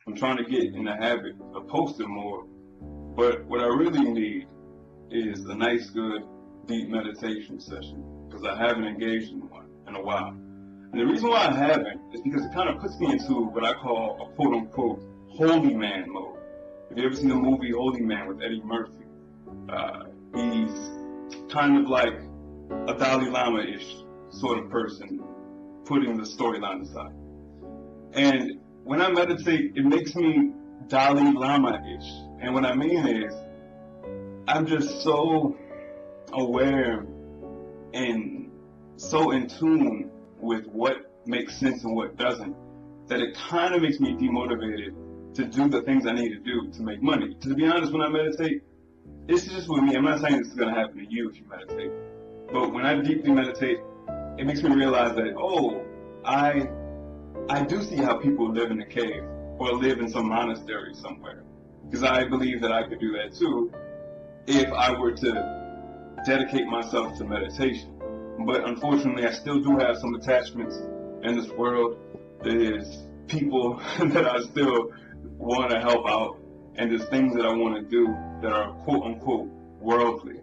I'm trying to get in the habit of posting more. But what I really need is a nice, good, deep meditation session, because I haven't engaged in one in a while. And the reason why I haven't is because it kind of puts me into what I call a quote-unquote holy man mode. Have you ever seen the movie Holy Man with Eddie Murphy? He's kind of like a Dalai Lama-ish sort of person, putting the storyline aside. And when I meditate, it makes me Dalai Lama-ish. And what I mean is, I'm just so aware and so in tune with what makes sense and what doesn't, that it kind of makes me demotivated to do the things I need to do to make money. To be honest, when I meditate, it's just with me. I'm not saying this is going to happen to you if you meditate, but when I deeply meditate, it makes me realize that, oh, I do see how people live in a cave or live in some monastery somewhere, because I believe that I could do that too if I were to dedicate myself to meditation. But unfortunately, I still do have some attachments in this world. There's people that I still want to help out, and there's things that I want to do that are quote-unquote worldly.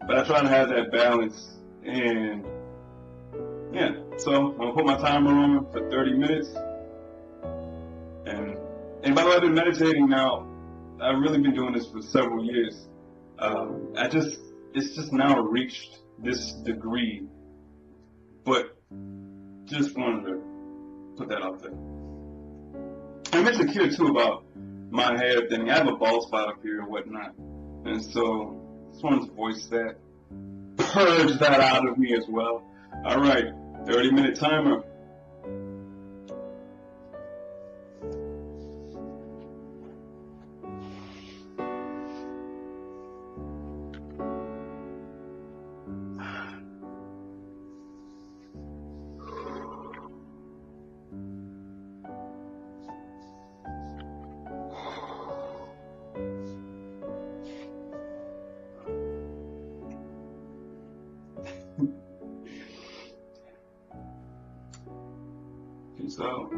But I try to have that balance, and yeah, so I'm going to put my timer on for 30 minutes. And by the way, I've been meditating now. I've really been doing this for several years. It's just now reached this degree, but just wanted to put that out there. I mentioned here too about my hair thing. I have a bald spot up here and whatnot, and so just wanted to voice that, purge that out of me as well. All right, 30-minute timer. So,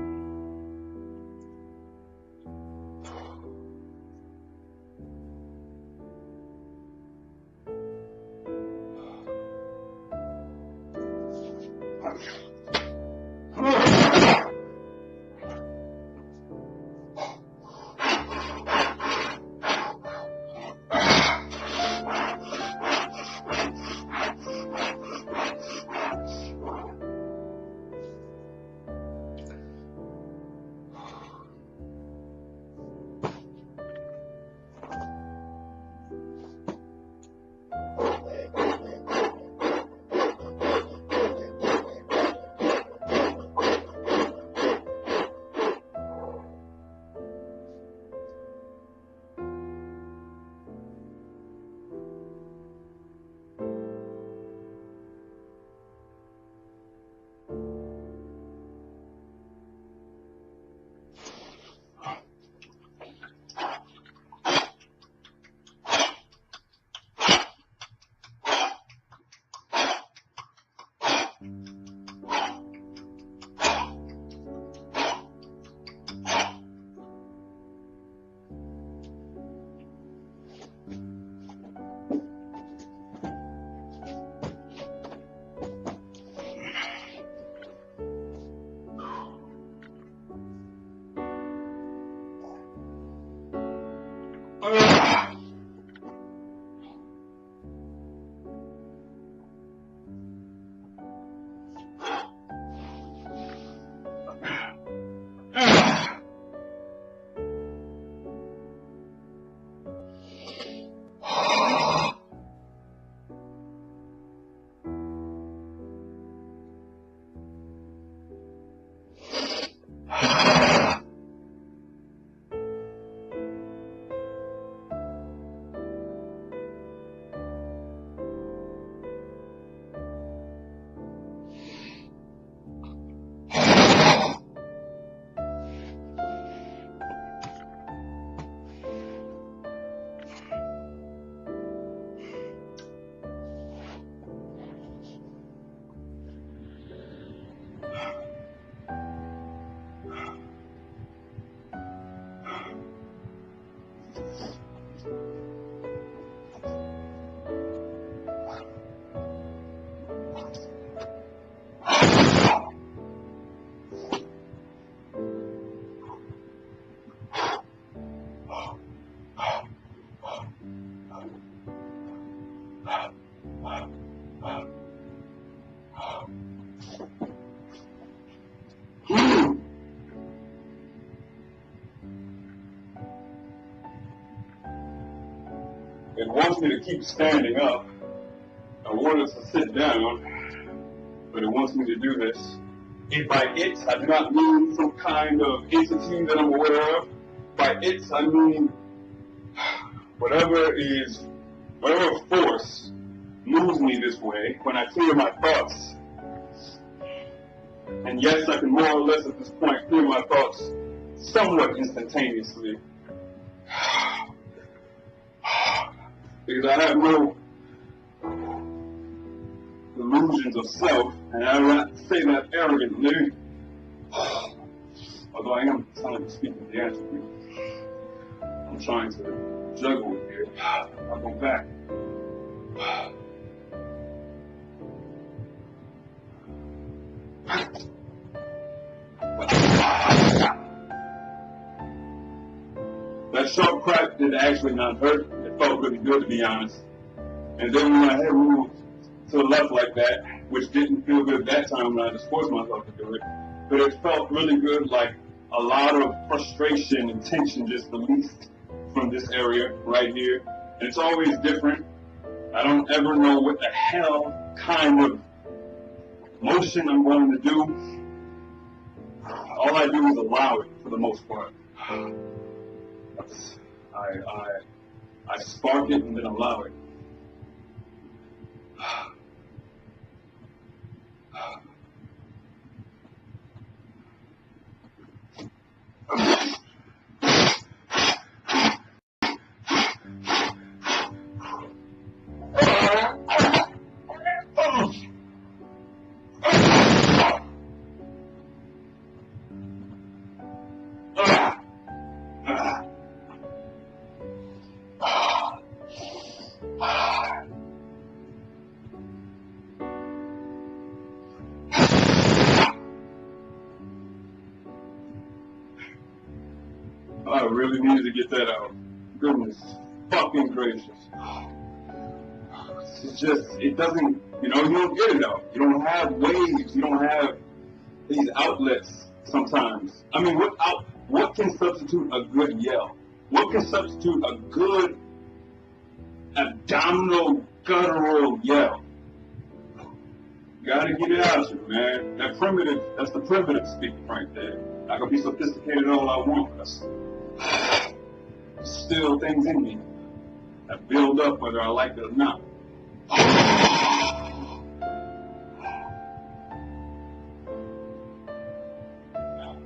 It wants me to keep standing up. I wanted to sit down, but it wants me to do this. And by it, I do not mean some kind of entity that I'm aware of. By it, I mean whatever force moves me this way when I clear my thoughts. And yes, I can more or less at this point clear my thoughts somewhat instantaneously. Because I have no illusions of self, and I do not say that arrogantly, although I am telling speaking the answer. I'm trying to juggle here. I'll go back. That sharp crack did actually not hurt. It felt really good, to be honest. And then when my head moved to the left like that, which didn't feel good that time when I just forced myself to do it, but it felt really good, like a lot of frustration and tension just released from this area right here. And it's always different. I don't ever know what the hell kind of motion I'm going to do. All I do is allow it for the most part. I spark it and then allow it. I really needed to get that out. Goodness fucking gracious. It's just, it doesn't, you don't get it out. You don't have waves. You don't have these outlets sometimes. I mean, what can substitute a good yell? What can substitute a good abdominal, guttural yell? Gotta get it out of you, man. That's the primitive speaking right there. I can be sophisticated all I want, but still things in me that build up whether I like it or not.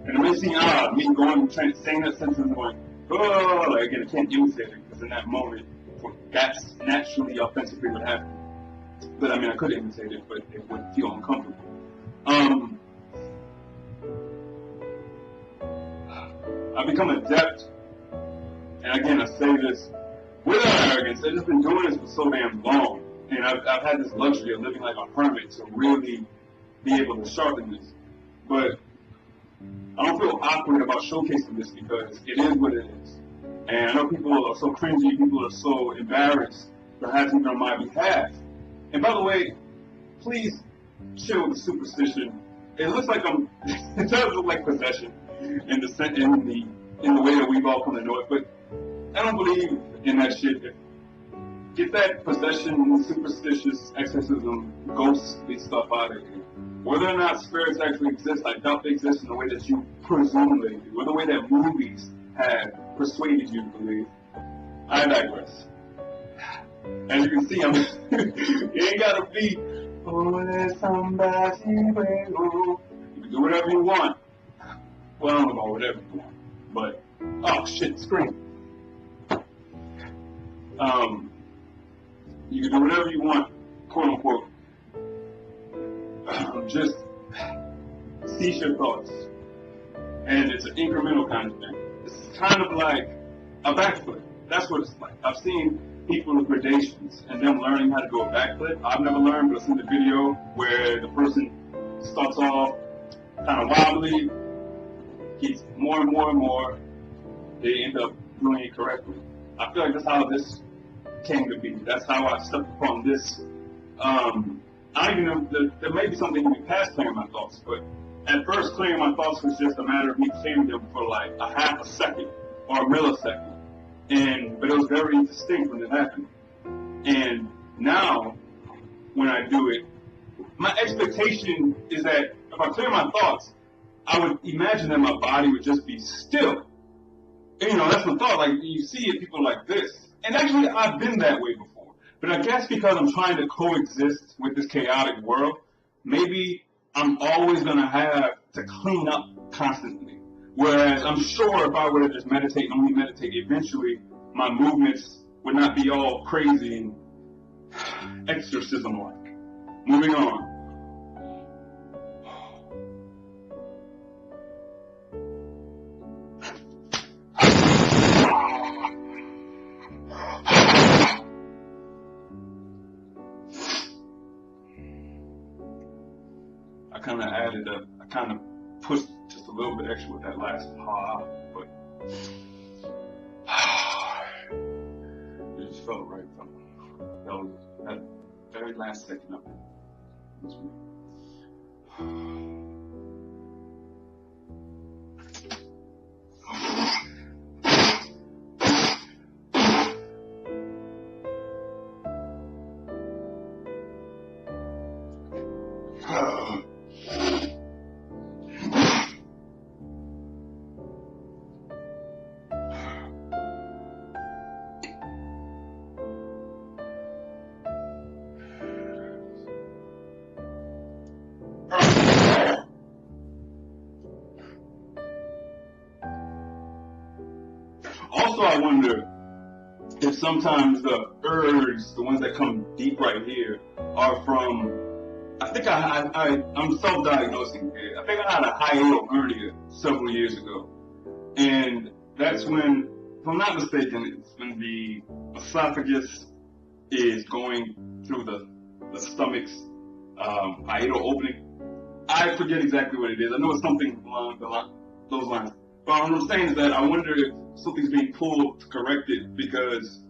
And it may seem odd, me going saying that sentence and going, oh, like again, I can't imitate it because in that moment, that's naturally, authentically what happened. But I mean, I could imitate it, but it would feel uncomfortable. I've become adept, and again, I say this without arrogance. I've just been doing this for so damn long, and I've had this luxury of living like a hermit to really be able to sharpen this. But I don't feel awkward about showcasing this because it is what it is. And I know people are so cringy, people are so embarrassed, perhaps even on my behalf. And by the way, please chill with the superstition. It looks like it does look like possession in the way that we've all come to know it, but I don't believe in that shit. Get that possession, superstitious, exorcism, ghostly stuff out of here. Whether or not spirits actually exist, I doubt they exist in the way that you presume they do, or the way that movies have persuaded you to believe. I digress. As you can see, it ain't gotta be, oh, there's somebody where you can do whatever you want. Well, I don't know about whatever you want, but, oh shit, scream. You can do whatever you want, quote unquote. Just cease your thoughts. And it's an incremental kind of thing. It's kind of like a backflip. That's what it's like. I've seen people with gradations and them learning how to do a backflip. I've never learned, but I've seen the video where the person starts off kind of wobbly, gets more and more and more, they end up doing it correctly. I feel like that's how this came to be. That's how I stepped upon this. I don't even know, there may be something even past clearing my thoughts, but at first clearing my thoughts was just a matter of me clearing them for like a half a second or a millisecond. But it was very distinct when it happened. And now, when I do it, my expectation is that if I clear my thoughts, I would imagine that my body would just be still. And, you know, that's the thought. Like, you see it, people like this. And actually, I've been that way before. But I guess because I'm trying to coexist with this chaotic world, maybe I'm always going to have to clean up constantly. Whereas I'm sure if I were to just meditate and only meditate, eventually my movements would not be all crazy and exorcism-like. Moving on. I kind of pushed just a little bit extra with that last but it just felt right from that very last second of it. Also, I wonder if sometimes the urges, the ones that come deep right here, are from, I think I'm self-diagnosing here. I think I had a hiatal hernia several years ago. And that's when, if I'm not mistaken, it's when the esophagus is going through the stomach's hiatal opening. I forget exactly what it is. I know it's something along those lines. But what I'm saying is that I wonder if something's being pulled to correct it, because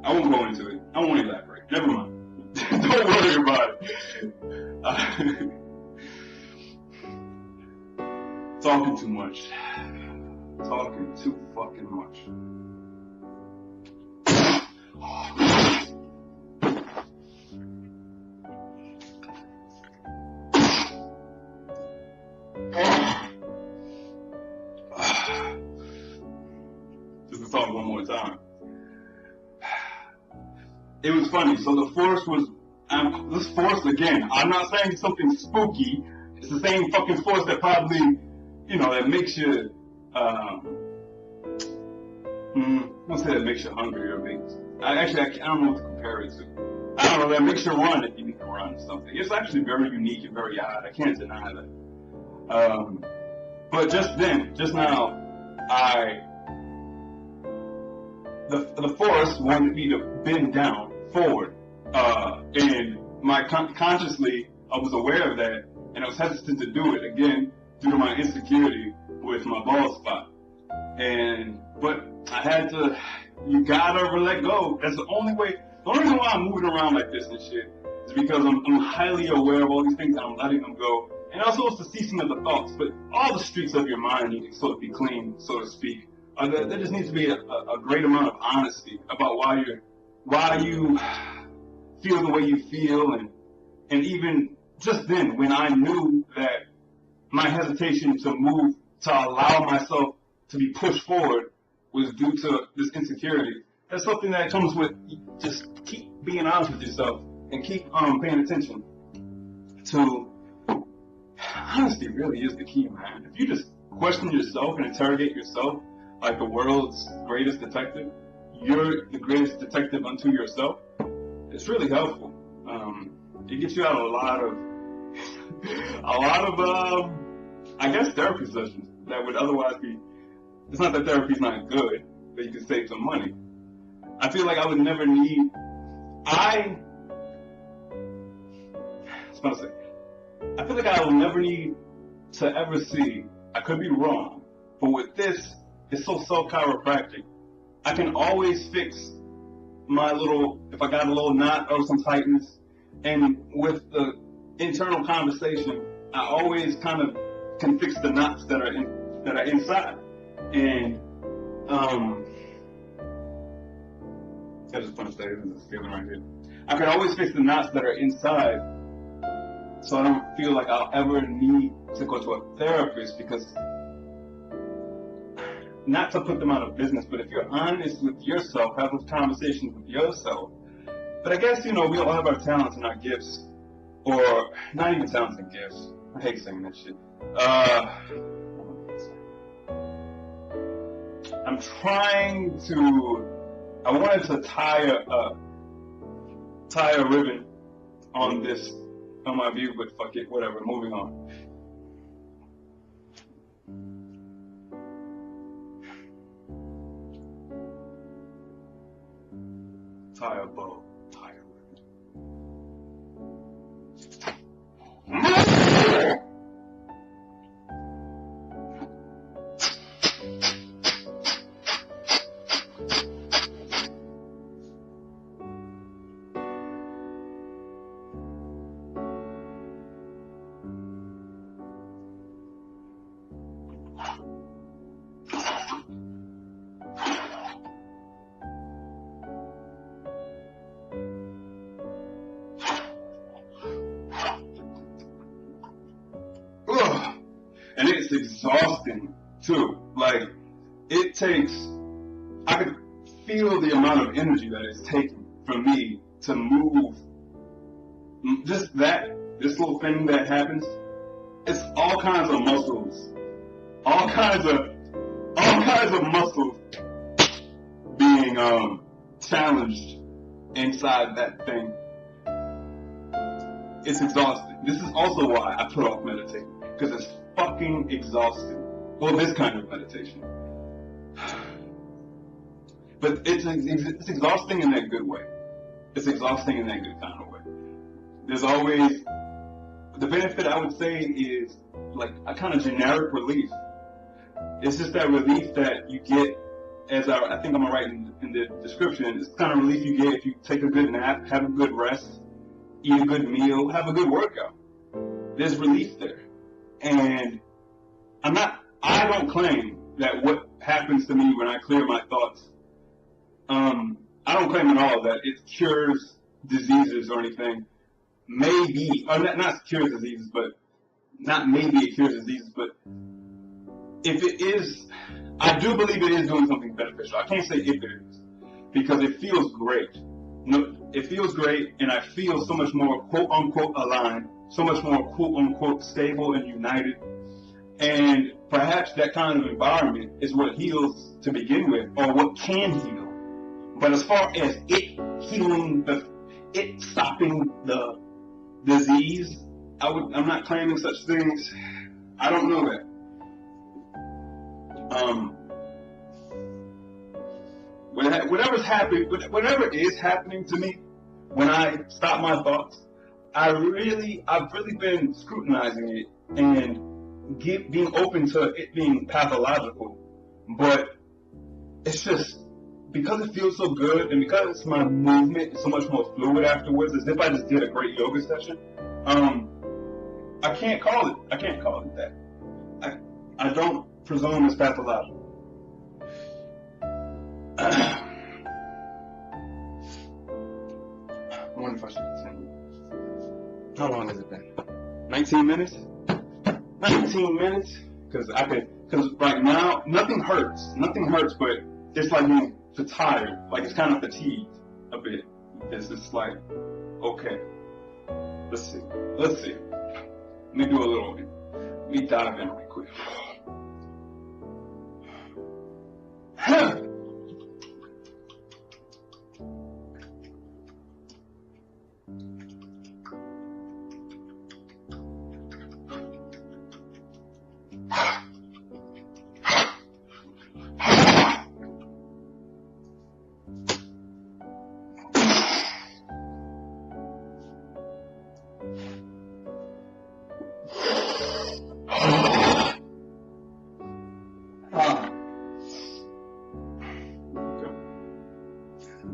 I won't go into it. I won't elaborate. Never mind. Don't worry about it. Talking too much. Talking too fucking much. Just to talk one more time. It was funny. So the force was, this force again, I'm not saying something spooky. It's the same fucking force that probably, you know, that makes you, let's say that makes you hungry or makes, I don't know what to compare it to. I don't know, that makes you run if you need to run or something. It's actually very unique and very odd. I can't deny that. But just now, the force wanted me to bend down forward, and consciously I was aware of that, and I was hesitant to do it again due to my insecurity with my bald spot. But I had to. You gotta let go. That's the only way. The only reason why I'm moving around like this and shit is because I'm highly aware of all these things and I'm letting them go. And also it's the ceasing of the thoughts. But all the streets of your mind need to sort of be clean, so to speak. There just needs to be a great amount of honesty about why you feel the way you feel, and even just then when I knew that my hesitation to move, to allow myself to be pushed forward was due to this insecurity. That's something that comes with just keep being honest with yourself and keep paying attention to. Honesty really is the key, man. If you just question yourself and interrogate yourself like the world's greatest detective, you're the greatest detective unto yourself. It's really helpful. It gets you out of a lot of I guess therapy sessions that would otherwise be. It's not that therapy's not good, but you can save some money. I feel like I would never need. I feel like I will never need to ever see. I could be wrong, but with this, it's so chiropractic. I can always fix my if I got a little knot or some tightness, and with the internal conversation, I always kind of can fix the knots that are inside. And I just want to say this is a feeling right here. I can always fix the knots that are inside, so I don't feel like I'll ever need to go to a therapist, because not to put them out of business, but if you're honest with yourself, have those conversations with yourself. But I guess, we all have our talents and our gifts, or not even talents and gifts. I hate saying that shit. I wanted to tie a ribbon on my view, but fuck it, whatever, moving on. Tie a bow, tie a ribbon. And it's exhausting too. Like, I could feel the amount of energy that it's taking for me to move. This little thing that happens, it's all kinds of muscles, all kinds of muscles being challenged inside that thing. It's exhausting. This is also why I put off meditating, because it's fucking exhausting. Well, this kind of meditation. But it's exhausting in that good way. It's exhausting in that good kind of way. There's always, the benefit I would say is like a kind of generic relief. It's just that relief that you get, I think I'm gonna write in the description, it's the kind of relief you get if you take a good nap, have a good rest, eat a good meal, have a good workout. There's relief there. And I don't claim that what happens to me when I clear my thoughts, I don't claim at all that it cures diseases or anything. Maybe, or not cures diseases, but not maybe it cures diseases, but if it is, I do believe it is doing something beneficial. I can't say if it is, because it feels great. It feels great, and I feel so much more quote-unquote aligned, so much more quote-unquote stable and united. And perhaps that kind of environment is what heals to begin with, or what can heal. But as far as it healing, it stopping the disease, I'm not claiming such things. I don't know that. Whatever is happening to me when I stop my thoughts, I've really been scrutinizing it and being open to it being pathological. But it's just because it feels so good, and because my movement is so much more fluid afterwards, as if I just did a great yoga session. I can't call it that. I don't presume it's pathological. I wonder if I should continue. How long has it been? 19 minutes? 19 minutes? Because right now, nothing hurts. Nothing hurts, but it's like being tired. Like, it's kind of fatigued a bit. It's just like, okay. Let's see. Let me do a little bit. Let me dive in right quick.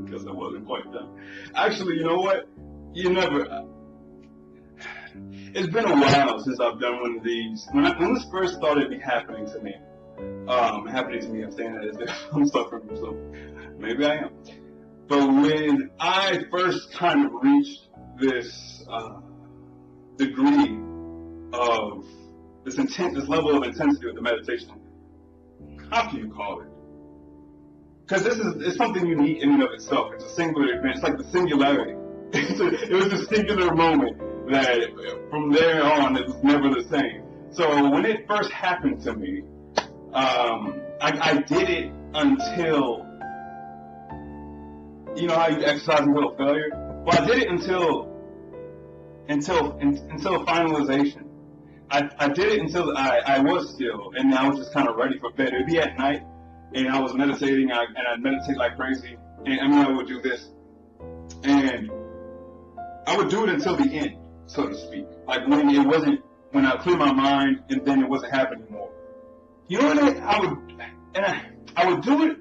Because I wasn't quite done. Actually, you know what? It's been a while since I've done one of these. When this first started happening to me, I'm saying that as if I'm suffering from something. Maybe I am. But when I first kind of reached this degree of this level of intensity of the meditation, how can you call it? Because it's something unique in and of itself. It's a singular event. It's like the singularity. It was a singular moment that from there on it was never the same. So when it first happened to me, I did it until, you know how you exercise until failure? Well, I did it until finalization. I did it until I was still, and I was just kind of ready for bed. It would be at night, and I was meditating, and I'd meditate like crazy, and I would do this, and I would do it until the end, so to speak. Like when I clear my mind, and then it wasn't happening anymore. You know what I would do it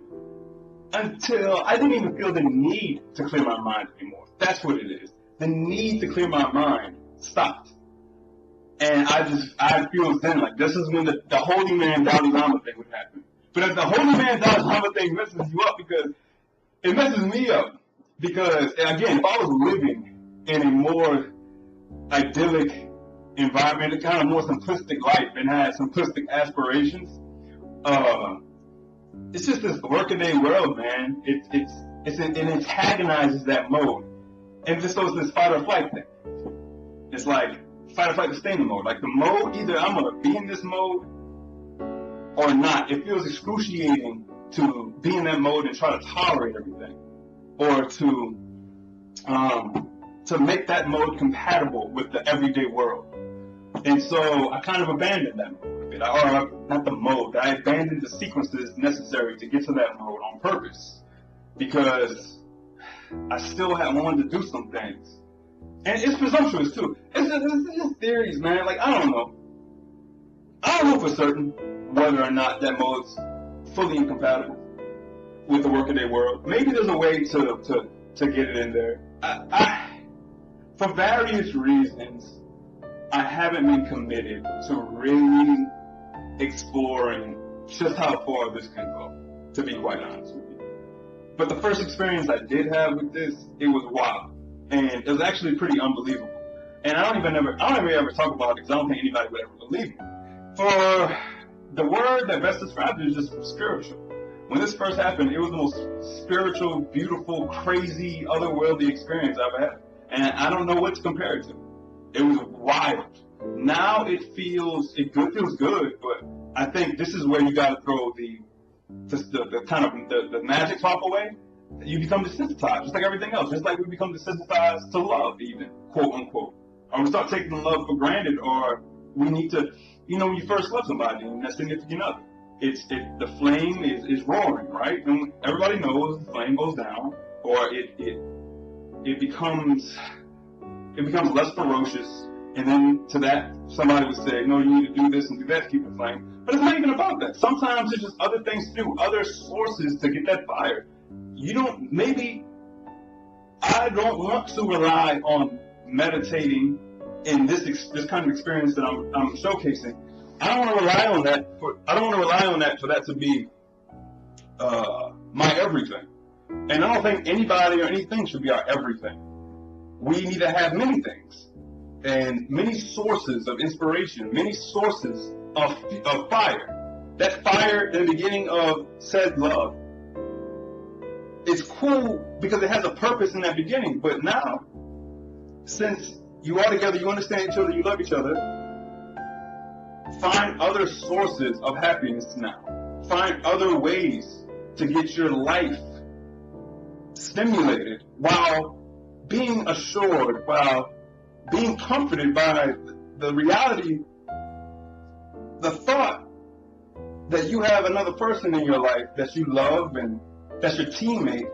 until I didn't even feel the need to clear my mind anymore. That's what it is. The need to clear my mind stopped. And I feel then like this is when the holy man Dalai Lama thing would happen. But if the holy man Dalai Lama thing messes you up, because it messes me up, because again, if I was living in a more idyllic environment, a kind of more simplistic life, and had simplistic aspirations, it's just this workaday world, man. It antagonizes that mode, and just so it's this fight or flight thing. It's like fight or flight sustainment mode. Like the mode, either I'm gonna be in this mode or not. It feels excruciating to be in that mode and try to tolerate everything, or to make that mode compatible with the everyday world. And so I kind of abandoned that mode a bit, or not the mode. I abandoned the sequences necessary to get to that mode on purpose, because I still wanted to do some things. And it's presumptuous too. It's just theories, man. Like, I don't know for certain whether or not that mode's fully incompatible with the workaday world. Maybe there's a way to get it in there. For various reasons, I haven't been committed to really exploring just how far this can go, to be quite honest with you. But the first experience I did have with this, it was wild. And it was actually pretty unbelievable. And I don't even ever talk about it because I don't think anybody would ever believe me. For the word that best describes it is just spiritual. When this first happened, it was the most spiritual, beautiful, crazy, otherworldly experience I've ever had. And I don't know what to compare it to. It was wild. Now it feels good, but I think this is where you gotta throw the kind of the magic swap away. You become desensitized, just like everything else. Just like we become desensitized to love, even, quote unquote. Or we start taking love for granted, or we need to, when you first love somebody and that's significant other, the flame is roaring, right? And everybody knows the flame goes down, or it becomes less ferocious, and then to that somebody would say, no, you need to do this and do that to keep the flame. But it's not even about that. Sometimes it's just other things to do, other sources to get that fire. Maybe I don't want to rely on meditating in this kind of experience that I'm showcasing. I don't want to rely on that for that to be my everything. And I don't think anybody or anything should be our everything. We need to have many things and many sources of inspiration, many sources of fire. That fire in the beginning of said love. It's cool because it has a purpose in that beginning, but now, since you are together, you understand each other, you love each other, find other sources of happiness now. Find other ways to get your life stimulated while being assured, while being comforted by the reality, the thought that you have another person in your life that you love and that's your teammate.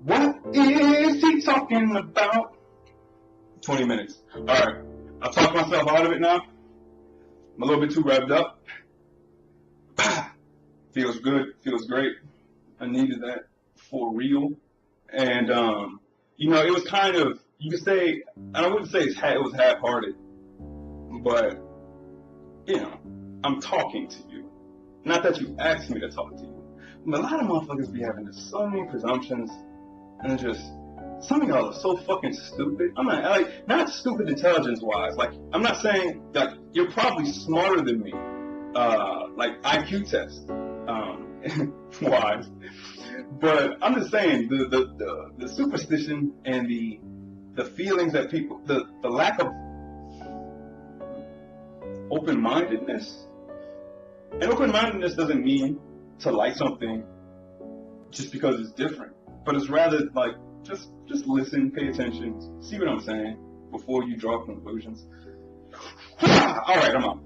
What is he talking about? 20 minutes. Alright. I've talked myself out of it now. I'm a little bit too revved up. Feels good. Feels great. I needed that for real. And, it was kind of, you could say, I wouldn't say it was half-hearted, but you know, I'm talking to you. Not that you asked me to talk to you. But a lot of motherfuckers be having so many presumptions, and just, some of y'all are so fucking stupid. I'm not, like, not stupid intelligence-wise. Like, I'm not saying, like, you're probably smarter than me, like, IQ test, wise. But I'm just saying, the superstition and the feelings that people, the lack of open-mindedness. And open-mindedness doesn't mean to like something just because it's different, but it's rather like just listen, pay attention, see what I'm saying before you draw conclusions. All right, I'm out.